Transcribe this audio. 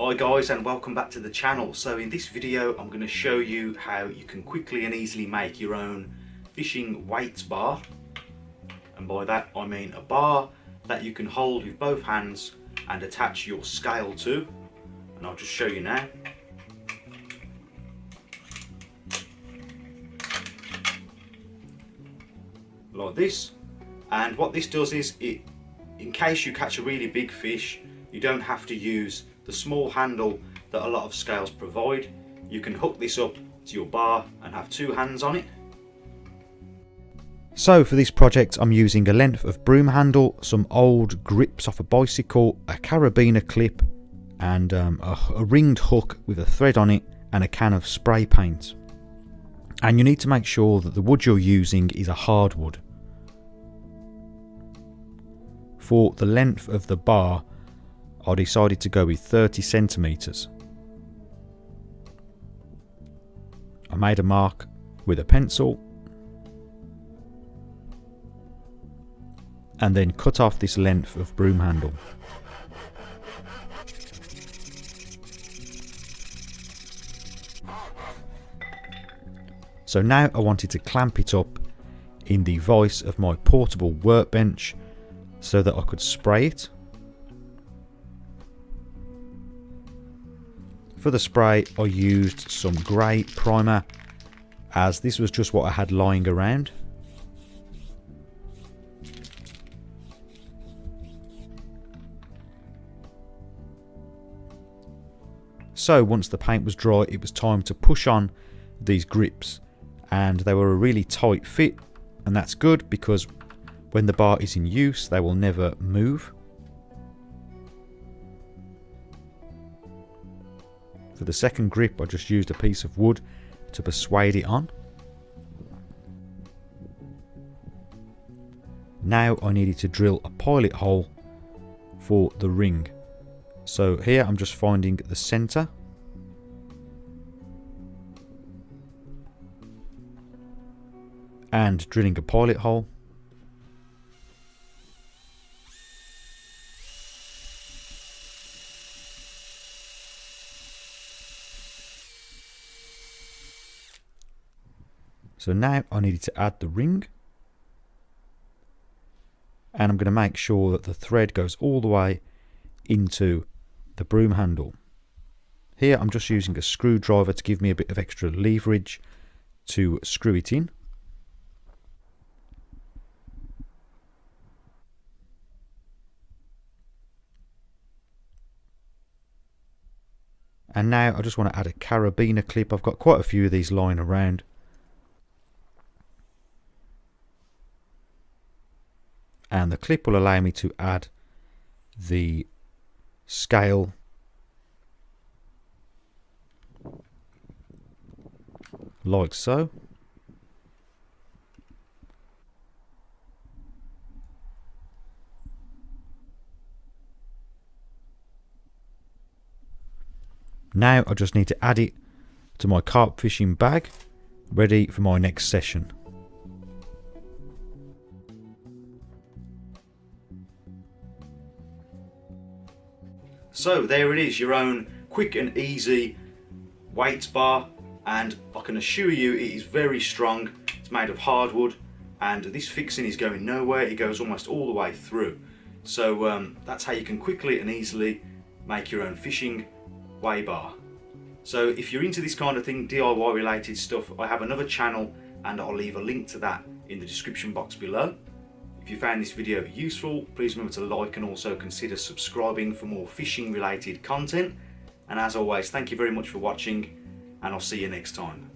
Hi guys, and welcome back to the channel. So in this video I'm going to show you how you can quickly and easily make your own fishing weights bar, and by that I mean a bar that you can hold with both hands and attach your scale to, and I'll just show you now. Like this. And what this does is, in case you catch a really big fish, you don't have to use the small handle that a lot of scales provide. You can hook this up to your bar and have two hands on it. So for this project I'm using a length of broom handle, some old grips off a bicycle, a carabiner clip and a ringed hook with a thread on it and a can of spray paint. And you need to make sure that the wood you're using is a hardwood. For the length of the bar, I decided to go with 30 centimeters. I made a mark with a pencil and then cut off this length of broom handle. So now I wanted to clamp it up in the vise of my portable workbench so that I could spray it. For the spray I used some grey primer, as this was just what I had lying around. So once the paint was dry, it was time to push on these grips, and they were a really tight fit, and that's good because when the bar is in use they will never move. For the second grip I just used a piece of wood to persuade it on. Now I needed to drill a pilot hole for the ring. So here I'm just finding the centre and drilling a pilot hole. So now I needed to add the ring, and I'm going to make sure that the thread goes all the way into the broom handle. Here I'm just using a screwdriver to give me a bit of extra leverage to screw it in. And now I just want to add a carabiner clip. I've got quite a few of these lying around. And the clip will allow me to add the scale like so. Now I just need to add it to my carp fishing bag, ready for my next session. So there it is, your own quick and easy weights bar, and I can assure you it is very strong. It's made of hardwood and this fixing is going nowhere. It goes almost all the way through. So that's how you can quickly and easily make your own fishing weigh bar. So if you're into this kind of thing, DIY related stuff, I have another channel and I'll leave a link to that in the description box below. If you found this video useful, please remember to like and also consider subscribing for more fishing related content. And as always, thank you very much for watching, and I'll see you next time.